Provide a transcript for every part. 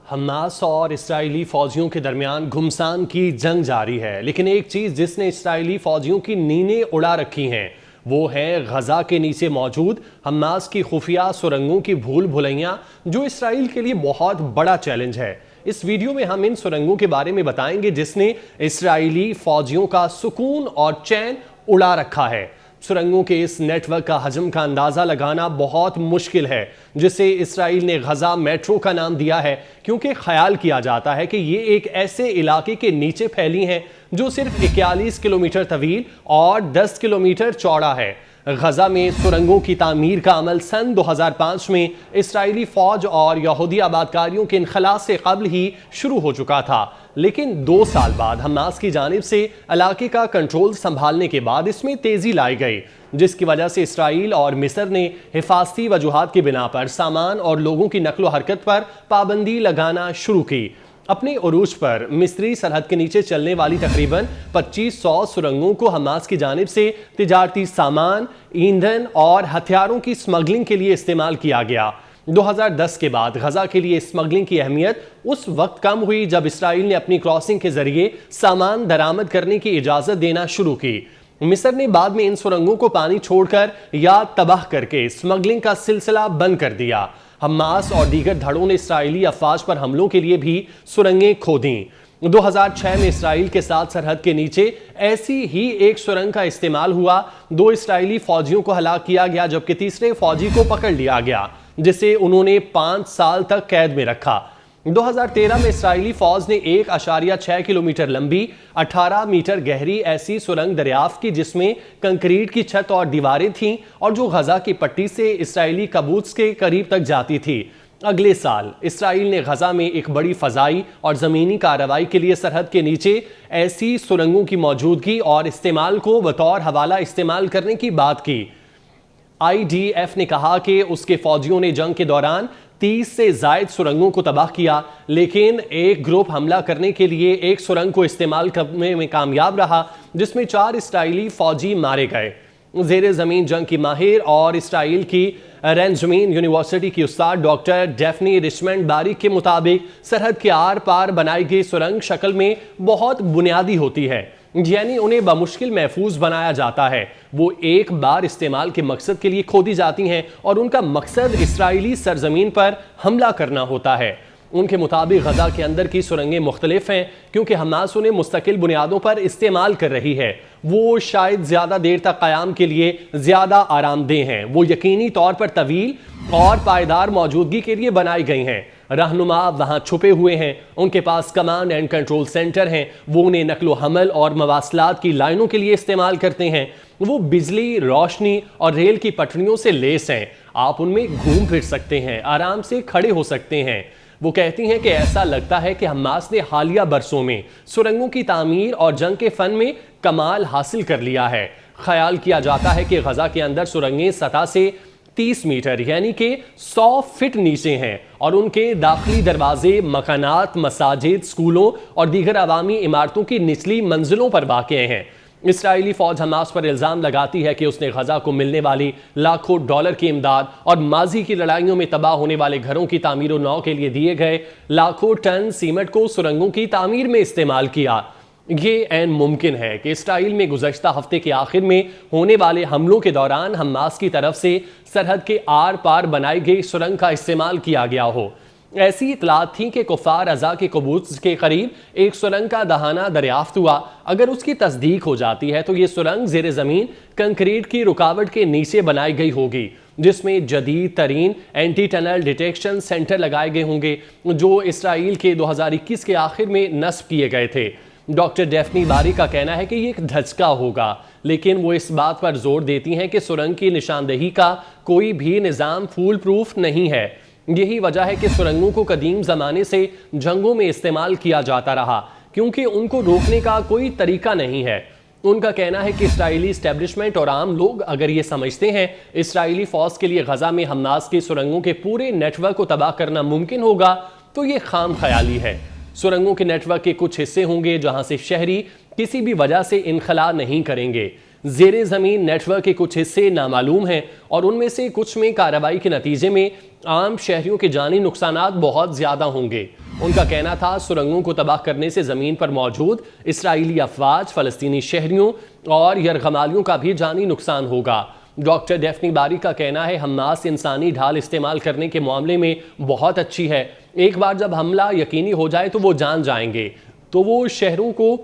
Hamas اور اسرائیلی فوجیوں کے درمیان گھمسان کی جنگ جاری ہے، لیکن ایک چیز جس نے اسرائیلی فوجیوں کی نیندیں اڑا رکھی ہیں وہ ہے غزہ کے نیچے موجود حماس کی خفیہ سرنگوں کی بھول بھلیاں، جو اسرائیل کے لیے بہت بڑا چیلنج ہے۔ اس ویڈیو میں ہم ان سرنگوں کے بارے میں بتائیں گے جس نے اسرائیلی فوجیوں کا سکون اور چین اڑا رکھا ہے۔ سرنگوں کے اس نیٹ ورک کا حجم کا اندازہ لگانا بہت مشکل ہے، جسے اسرائیل نے غزہ میٹرو کا نام دیا ہے، کیونکہ خیال کیا جاتا ہے کہ یہ ایک ایسے علاقے کے نیچے پھیلی ہیں جو صرف 41 کلومیٹر طویل اور 10 کلومیٹر چوڑا ہے۔ غزہ میں سرنگوں کی تعمیر کا عمل سن 2005 میں اسرائیلی فوج اور یہودی آبادکاریوں کے انخلاء سے قبل ہی شروع ہو چکا تھا، لیکن 2 سال بعد حماس کی جانب سے علاقے کا کنٹرول سنبھالنے کے بعد اس میں تیزی لائی گئی، جس کی وجہ سے اسرائیل اور مصر نے حفاظتی وجوہات کی بنا پر سامان اور لوگوں کی نقل و حرکت پر پابندی لگانا شروع کی۔ اپنے عروج پر مصری سرحد کے نیچے چلنے والی تقریباً 2500 سرنگوں کو حماس کی جانب سے تجارتی سامان، ایندھن اور ہتھیاروں کی سمگلنگ کے لیے استعمال کیا گیا۔ 2010 کے بعد غزہ کے لیے سمگلنگ کی اہمیت اس وقت کم ہوئی جب اسرائیل نے اپنی کراسنگ کے ذریعے سامان درآمد کرنے کی اجازت دینا شروع کی۔ مصر نے بعد میں ان سرنگوں کو پانی چھوڑ کر یا تباہ کر کے سمگلنگ کا سلسلہ بند کر دیا۔ حماس اور دیگر دھڑوں نے اسرائیلی افواج پر حملوں کے لیے بھی سرنگیں کھودیں۔ 2006 میں اسرائیل کے ساتھ سرحد کے نیچے ایسی ہی ایک سرنگ کا استعمال ہوا۔ 2 اسرائیلی فوجیوں کو ہلاک کیا گیا جبکہ تیسرے فوجی کو پکڑ لیا گیا، جسے انہوں نے 5 سال تک قید میں رکھا۔ 2013 میں اسرائیلی فوج نے 1.6 کلومیٹر لمبی 18 میٹر گہری ایسی سرنگ دریافت کی جس میں کنکریٹ کی چھت اور دیواریں تھیں اور جو غزہ کی پٹی سے اسرائیلی قبوض کے قریب تک جاتی تھی۔ اگلے سال اسرائیل نے غزہ میں ایک بڑی فضائی اور زمینی کارروائی کے لیے سرحد کے نیچے ایسی سرنگوں کی موجودگی اور استعمال کو بطور حوالہ استعمال کرنے کی بات کی۔ IDF نے کہا کہ اس کے فوجیوں نے جنگ کے دوران 30 سے زائد سرنگوں کو تباہ کیا، لیکن ایک گروپ حملہ کرنے کے لیے ایک سرنگ کو استعمال کرنے میں کامیاب رہا جس میں 4 اسرائیلی فوجی مارے گئے۔ زیر زمین جنگ کی ماہر اور اسرائیل کی رینجمین یونیورسٹی کی استاد ڈاکٹر ڈیفنی رچمنڈ باریک کے مطابق سرحد کے آر پار بنائی گئی سرنگ شکل میں بہت بنیادی ہوتی ہے، یعنی انہیں بمشکل محفوظ بنایا جاتا ہے۔ وہ ایک بار استعمال کے مقصد کے لیے کھودی جاتی ہیں اور ان کا مقصد اسرائیلی سرزمین پر حملہ کرنا ہوتا ہے۔ ان کے مطابق غزہ کے اندر کی سرنگیں مختلف ہیں کیونکہ حماس انہیں مستقل بنیادوں پر استعمال کر رہی ہے۔ وہ شاید زیادہ دیر تک قیام کے لیے زیادہ آرام دہ ہیں۔ وہ یقینی طور پر طویل اور پائیدار موجودگی کے لیے بنائی گئی ہیں۔ رہنما وہاں چھپے ہوئے ہیں، ان کے پاس کمانڈ اینڈ کنٹرول سینٹر ہیں، وہ انہیں نقل و حمل اور مواصلات کی لائنوں کے لیے استعمال کرتے ہیں۔ وہ بجلی، روشنی اور ریل کی پٹریوں سے لیس ہیں، آپ ان میں گھوم پھر سکتے ہیں، آرام سے کھڑے ہو سکتے ہیں۔ وہ کہتی ہیں کہ ایسا لگتا ہے کہ حماس نے حالیہ برسوں میں سرنگوں کی تعمیر اور جنگ کے فن میں کمال حاصل کر لیا ہے۔ خیال کیا جاتا ہے کہ غزہ کے اندر سرنگیں سطح سے 30 میٹر یعنی کہ 100 فٹ نیچے ہیں اور ان کے داخلی دروازے مکانات، مساجد، سکولوں اور دیگر عوامی عمارتوں کی نچلی منزلوں پر واقع ہیں۔ اسرائیلی فوج حماس پر الزام لگاتی ہے کہ اس نے غزہ کو ملنے والی لاکھوں ڈالر کی امداد اور ماضی کی لڑائیوں میں تباہ ہونے والے گھروں کی تعمیر و نو کے لیے دیے گئے لاکھوں ٹن سیمنٹ کو سرنگوں کی تعمیر میں استعمال کیا۔ یہ عین ممکن ہے کہ اسرائیل میں گزشتہ ہفتے کے آخر میں ہونے والے حملوں کے دوران حماس کی طرف سے سرحد کے آر پار بنائی گئی سرنگ کا استعمال کیا گیا ہو۔ ایسی اطلاعات تھیں کہ کفار غزہ کے قبوض کے قریب ایک سرنگ کا دہانہ دریافت ہوا۔ اگر اس کی تصدیق ہو جاتی ہے تو یہ سرنگ زیر زمین کنکریٹ کی رکاوٹ کے نیچے بنائی گئی ہوگی، جس میں جدید ترین اینٹی ٹنل ڈیٹیکشن سینٹر لگائے گئے ہوں گے جو اسرائیل کے 2021 کے آخر میں نصب کیے گئے تھے۔ ڈاکٹر ڈیفنی باری کا کہنا ہے کہ یہ ایک دھچکا ہوگا، لیکن وہ اس بات پر زور دیتی ہیں کہ سرنگ کی نشاندہی کا کوئی بھی نظام فول پروف نہیں ہے۔ یہی وجہ ہے کہ سرنگوں کو قدیم زمانے سے جنگوں میں استعمال کیا جاتا رہا کیونکہ ان کو روکنے کا کوئی طریقہ نہیں ہے۔ ان کا کہنا ہے کہ اسرائیلی اسٹیبلشمنٹ اور عام لوگ اگر یہ سمجھتے ہیں اسرائیلی فوج کے لیے غزہ میں حماس کی سرنگوں کے پورے نیٹ ورک کو تباہ کرنا ممکن ہوگا تو یہ خام خیالی ہے۔ سرنگوں کے نیٹ ورک کے کچھ حصے ہوں گے جہاں سے شہری کسی بھی وجہ سے انخلا نہیں کریں گے۔ زیر زمین نیٹ ورک کے کچھ حصے نامعلوم ہیں اور ان میں سے کچھ میں کارروائی کے نتیجے میں عام شہریوں کے جانی نقصانات بہت زیادہ ہوں گے۔ ان کا کہنا تھا سرنگوں کو تباہ کرنے سے زمین پر موجود اسرائیلی افواج، فلسطینی شہریوں اور یرغمالیوں کا بھی جانی نقصان ہوگا۔ ڈاکٹر ڈیفنی باری کا کہنا ہے حماس انسانی ڈھال استعمال کرنے کے معاملے میں بہت اچھی ہے، ایک بار جب حملہ یقینی ہو جائے تو وہ جان جائیں گے، تو وہ شہروں کو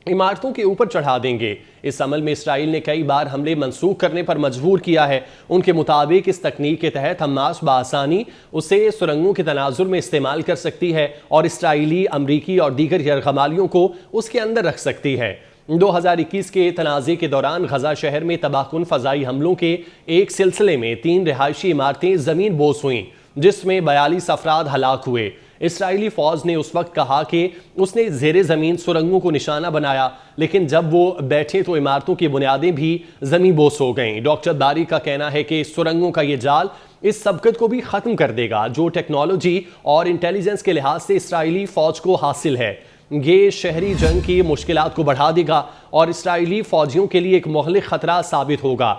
عمارتوں کے اوپر چڑھا دیں گے۔ اس عمل میں اسرائیل نے کئی بار حملے منسوخ کرنے پر مجبور کیا ہے۔ ان کے مطابق اس تکنیک کے تحت حماس بآسانی اسے سرنگوں کے تناظر میں استعمال کر سکتی ہے اور اسرائیلی، امریکی اور دیگر یرغمالیوں کو اس کے اندر رکھ سکتی ہے۔ 2021 کے تنازع کے دوران غزہ شہر میں تباہ کن فضائی حملوں کے ایک سلسلے میں 3 رہائشی عمارتیں زمین بوس ہوئیں، جس میں 42 افراد ہلاک ہوئے۔ اسرائیلی فوج نے اس وقت کہا کہ اس نے زیر زمین سرنگوں کو نشانہ بنایا، لیکن جب وہ بیٹھے تو عمارتوں کی بنیادیں بھی زمین بوس ہو گئیں۔ ڈاکٹر باری کا کہنا ہے کہ سرنگوں کا یہ جال اس سبقت کو بھی ختم کر دے گا جو ٹیکنالوجی اور انٹیلیجنس کے لحاظ سے اسرائیلی فوج کو حاصل ہے۔ یہ شہری جنگ کی مشکلات کو بڑھا دے گا اور اسرائیلی فوجیوں کے لیے ایک مہلک خطرہ ثابت ہوگا۔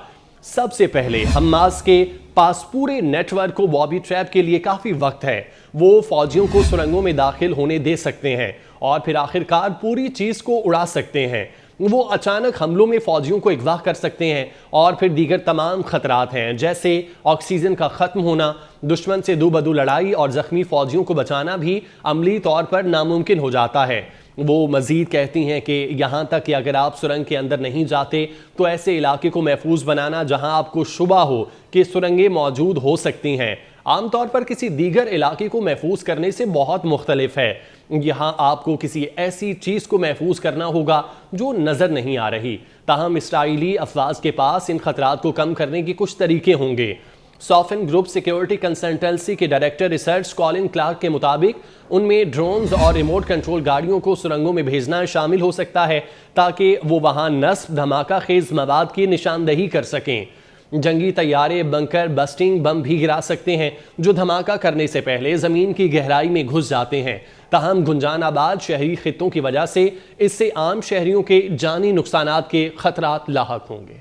سب سے پہلے حماس کے پاس پورے نیٹ ورک کو بابی ٹریپ کے لیے کافی وقت ہے۔ وہ فوجیوں کو سرنگوں میں داخل ہونے دے سکتے ہیں اور پھر آخرکار پوری چیز کو اڑا سکتے ہیں۔ وہ اچانک حملوں میں فوجیوں کو اغوا کر سکتے ہیں اور پھر دیگر تمام خطرات ہیں جیسے آکسیجن کا ختم ہونا، دشمن سے دو بدو لڑائی اور زخمی فوجیوں کو بچانا بھی عملی طور پر ناممکن ہو جاتا ہے۔ وہ مزید کہتی ہیں کہ یہاں تک کہ اگر آپ سرنگ کے اندر نہیں جاتے تو ایسے علاقے کو محفوظ بنانا جہاں آپ کو شبہ ہو کہ سرنگیں موجود ہو سکتی ہیں، عام طور پر کسی دیگر علاقے کو محفوظ کرنے سے بہت مختلف ہے۔ یہاں آپ کو کسی ایسی چیز کو محفوظ کرنا ہوگا جو نظر نہیں آ رہی۔ تاہم اسرائیلی افواج کے پاس ان خطرات کو کم کرنے کے کچھ طریقے ہوں گے۔ سوفن گروپ سیکیورٹی کنسلٹنسی کے ڈائریکٹر ریسرچ کالن کلارک کے مطابق ان میں ڈرونز اور ریموٹ کنٹرول گاڑیوں کو سرنگوں میں بھیجنا شامل ہو سکتا ہے تاکہ وہ وہاں نصب دھماکہ خیز مواد کی نشاندہی کر سکیں۔ جنگی طیارے بنکر بسٹنگ بم بھی گرا سکتے ہیں جو دھماکہ کرنے سے پہلے زمین کی گہرائی میں گھس جاتے ہیں۔ تاہم گنجان آباد شہری خطوں کی وجہ سے اس سے عام شہریوں کے جانی نقصانات کے خطرات لاحق ہوں گے۔